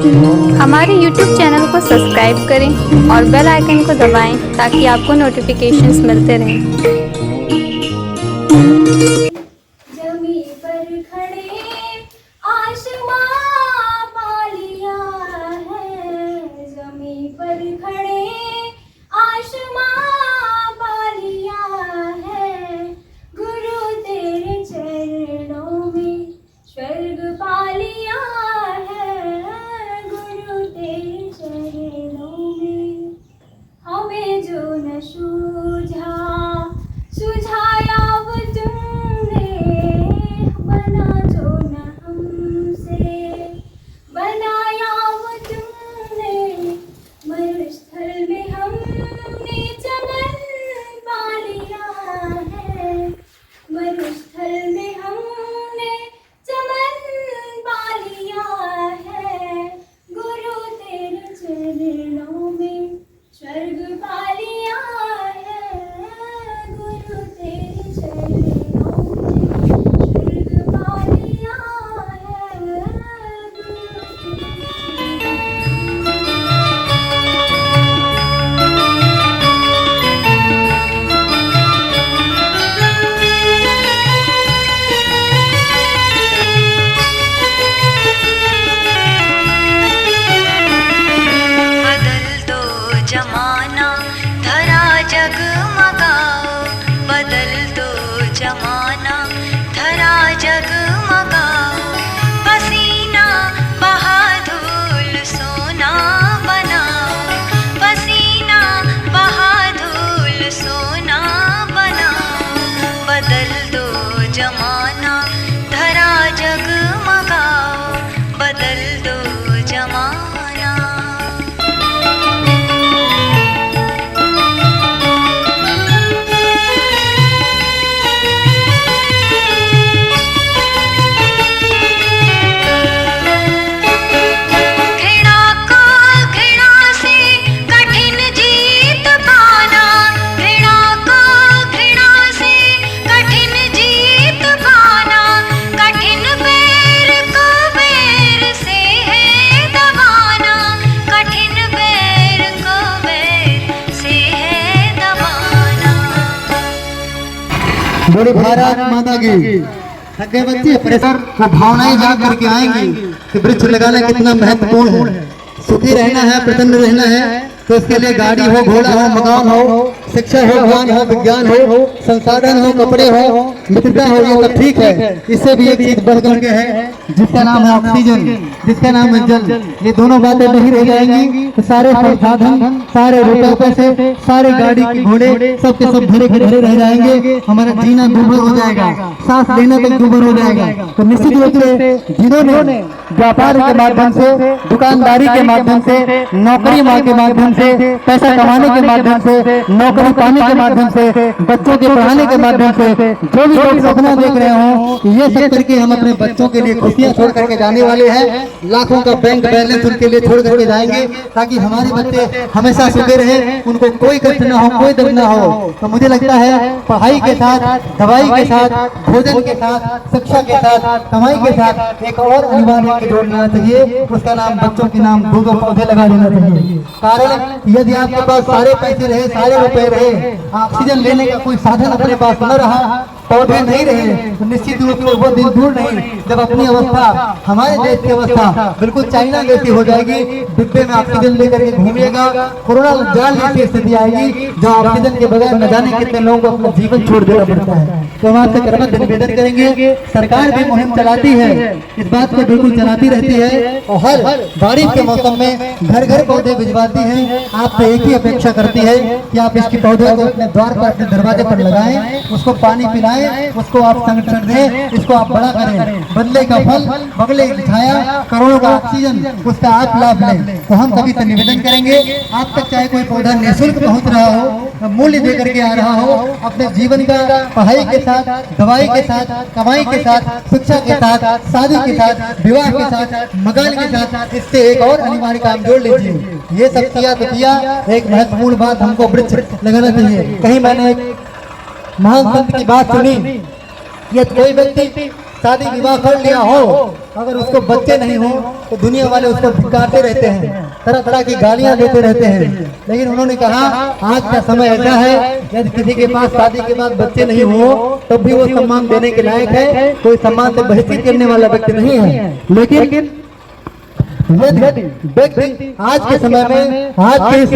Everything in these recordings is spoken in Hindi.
हमारे YouTube चैनल को सब्सक्राइब करें और बेल आइकन को दबाएं ताकि आपको नोटिफिकेशंस मिलते रहें। जमी पर खड़े आसमां पा लिया है, जमी पर खड़े आसमां पा लिया है, गुरु तेरे चरणों में स्वर्ग पा लिया है, गुरु तेरे चरणों में। हमें जो न सूझा सुझाया वो तुमने, बना जो न हमसे बनाया वो तुमने, मरुस्थल में हमने चमन पा लिया है, मरुस्थल में हमने चमन पा लिया है, गुरु तेरे चरणों में स्वर्ग पा लिया है, गुरु तेरे चरणों में स्वर्ग पा लिया है, बदल दो जमाना धरा जगमगाओ, बदल दो जमाना धरा जगमगाओ, पसीना बहा धूल सोना बनाओ, पसीना बहा धूल सोना बनाओ, बदल दो जमाना धरा जगमगाओ, बदल दो जमाना। घृणा को घृणा से कठिन जीत पाना, घृणा को घृणा से कठिन जीत पाना, कठिन बैर को बैर से है दबाना, कठिन बैर को बैर से है दबाना। बड़ी भारत माता की थके बच्चे प्रेशर वो भावनाएं जाग करके आएंगी कि वृक्ष लगाना कितना महत्वपूर्ण है। सुखी रहना है, प्रसन्न रहना है तो इसके लिए गाड़ी हो, घोड़ा हो, मकान हो, शिक्षा हो, ज्ञान हो, विज्ञान हो, संसाधन हो, कपड़े हो, मित्रता हो, ये सब ठीक है। इससे भी एक चीज बढ़ करके है जिसका नाम है ऑक्सीजन, जिसका नाम है जल। ये दोनों बातें नहीं रह जाएंगी तो सारे संसाधन, सारे रुपए पैसे, सारे गाड़ी के घोड़े सबके सब भरे के भरे रह जाएंगे। हमारा जीना दुर्भर हो जाएगा, सांस लेना तक दुर्भर हो जाएगा। तो निश्चित रूप से जिन्होंने व्यापार के माध्यम से, दुकानदारी के माध्यम से, नौकरी के माध्यम से, पैसा कमाने के माध्यम से, नौकरी पाने के माध्यम से, बच्चों के पढ़ाने के माध्यम से जो भी लोग सपना देख रहे हो, ये सब करके हम अपने बच्चों के लिए खुशियां छोड़ करके जाने वाले हैं। लाखों का बैंक बैलेंस उनके लिए छोड़ करके जाएंगे ताकि हमारे बच्चे हमेशा सुखी रहे, उनको कोई कष्ट ना हो, कोई दर्द ना हो। तो मुझे लगता है पढ़ाई के साथ, दवाई के साथ, भोजन के साथ, शिक्षा के साथ, कमाई के साथ एक और अनिवार्य जोड़ लेना चाहिए। उसका नाम बच्चों के नाम 2 पौधे लगा देना चाहिए। कारण यदि आपके पास सारे पैसे रहे, सारे रुपए रहे, ऑक्सीजन लेने का कोई साधन अपने पास न रहा, पौधे नहीं रहे, तो निश्चित रूप से वो दिन दूर नहीं जब अपनी अवस्था, हमारे देश की अवस्था बिल्कुल चाइना जैसी हो जाएगी। डिब्बे में ऑक्सीजन लेकर के घूमिएगा, कोरोना जाल जैसी स्थिति आएगी जो ऑक्सीजन के बगैर न जाने कितने लोगों को अपना जीवन छोड़ देना पड़ता है। तो हम आपसे करमत निवेदन करेंगे, सरकार भी मुहिम चलाती है, इस बात को बिल्कुल चलाती रहती है और हर बारिश के मौसम में घर घर पौधे भिजवाती है। आपसे एक ही अपेक्षा करती है कि आप इसके पौधे को अपने द्वार पर, अपने दरवाजे पर लगाएं, उसको पानी पिलाएं, उसको आप संरक्षण दें, इसको आप बड़ा करें। बदले का फल, बगले की छाया, करोड़ों का ऑक्सीजन, उसका आप लाभ लें। तो हम सभी से निवेदन करेंगे, आप तक चाहे कोई पौधा निःशुल्क पहुंच रहा हो, मूल्य दे करके आ रहा हो, अपने जीवन का पढ़ाई के साथ, दवाई के साथ, कमाई के साथ, शिक्षा के साथ, शादी के साथ, विवाह के साथ, मकान के साथ, इससे एक और अनिवार्य काम जोड़ लीजिए। ये सब किया तो किया, एक महत्वपूर्ण बात हमको वृक्ष लगाना चाहिए। कहीं मैंने एक महान संत की बात सुनी, यदि कोई व्यक्ति शादी विवाह कर लिया हो अगर उसको बच्चे नहीं हो तो दुनिया वाले उसको धिक्कारते रहते हैं, तरह तरह की गालियां देते रहते हैं। लेकिन उन्होंने कहा आज का समय ऐसा है, यदि किसी के पास शादी के बाद बच्चे नहीं हो तब भी वो सम्मान देने के लायक है, कोई सम्मान से बहिष्कृत करने वाला व्यक्ति नहीं है। लेकिन व्यक्ति आज के समय में, आज के इस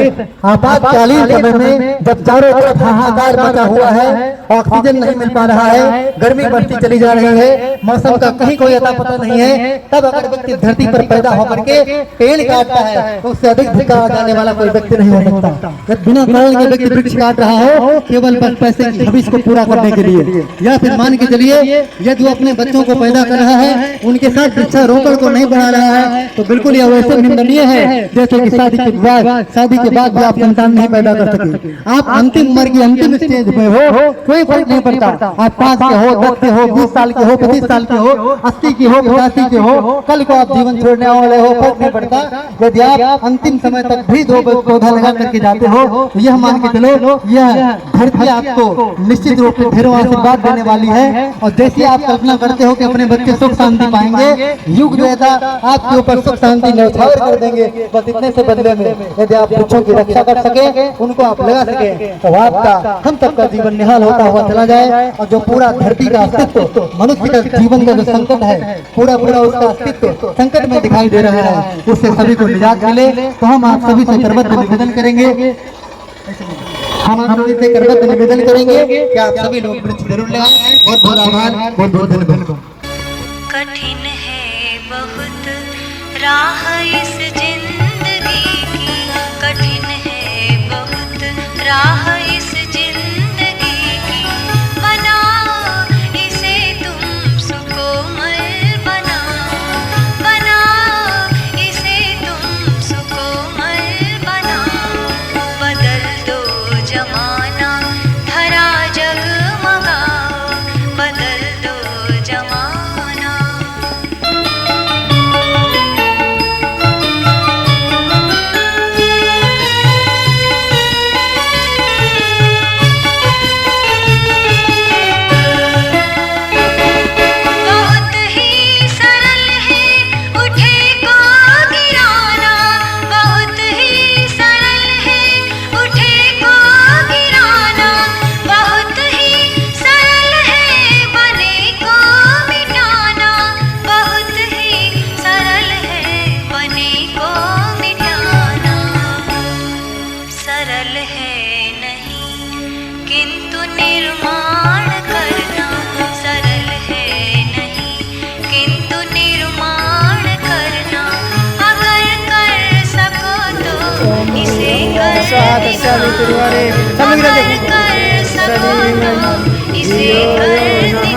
आपातकालीन समय में जब चारों तरफ हाहाकार मचा हुआ है, ऑक्सीजन नहीं मिल पा रहा है, गर्मी बढ़ती चली जा रही है, मौसम का कहीं कोई अता पता नहीं है, तब अगर व्यक्ति धरती पर पैदा होकर के पेड़ काटता है तो उससे अधिक धिक्कार जाने वाला कोई व्यक्ति नहीं हो सकता। जब बिना कारण के व्यक्ति वृक्ष काट रहा हो केवल बस पैसे की भविष्य को पूरा करने के लिए, या फिर मान के चलिए यदि वो अपने बच्चों को पैदा कर रहा है उनके साथ वृक्षारोपण को नहीं बढ़ा रहा है तो बिल्कुल यह वैसे निंदनीय है जैसे कि शादी के बाद भी आप संतान नहीं पैदा कर सके। आप अंतिम उम्र की अंतिम स्टेज में हो, कोई फर्क नहीं पड़ता, आप 5 के हो, 10 के हो, 20 साल के हो, 25 साल के हो, 80 के हो, 85 के हो, कल को आप जीवन छोड़ने वाले हो, फर्क नहीं पड़ता। यदि आप अंतिम समय तक भी 2 पौधा लगा करके जाते हो तो यह मान के चलो यह धरती आपको निश्चित रूप से ढेरों आशीर्वाद देने वाली है। और जैसे आप कल्पना करते हो कि अपने बच्चे सुख शांति पाएंगे, युग देवता आपके ऊपर सुख शांति न्यौछावर कर देंगे, बस इतने से बदले में यदि आप वृक्षों की रक्षा कर सके, उनको आप लगा सके तो आपका हम सबका जीवन निहाल होता हुआ चला जाए। और जो पूरा धरती का अस्तित्व, मनुष्य का जीवन का जो संकट है, पूरा उसका अस्तित्व संकट में दिखाई दे रहा है, उससे सभी को निजात मिले। तो हम आप सभी से करबद्ध निवेदन करेंगे, कि आप सभी लोग वृक्ष जरूर लगाएं। बहुत बहुत आभार, बहुत बहुत धन्यवाद। कठिन है बहुत राह इस जिंदगी की, कठिन है बहुत राह इस जिंदगी की, बना इसे तुम सुकोमल बना, बना इसे तुम सुकोमल बना, बदल दो जमाना धरा जगमगाओ, बदल दो जमाना। सरल है नहीं किंतु निर्माण करना, सरल है नहीं किंतु निर्माण करना, अगर कर सको तो इसे कर दिखाओ, अगर कर सको तो इसे कर दिखाओ।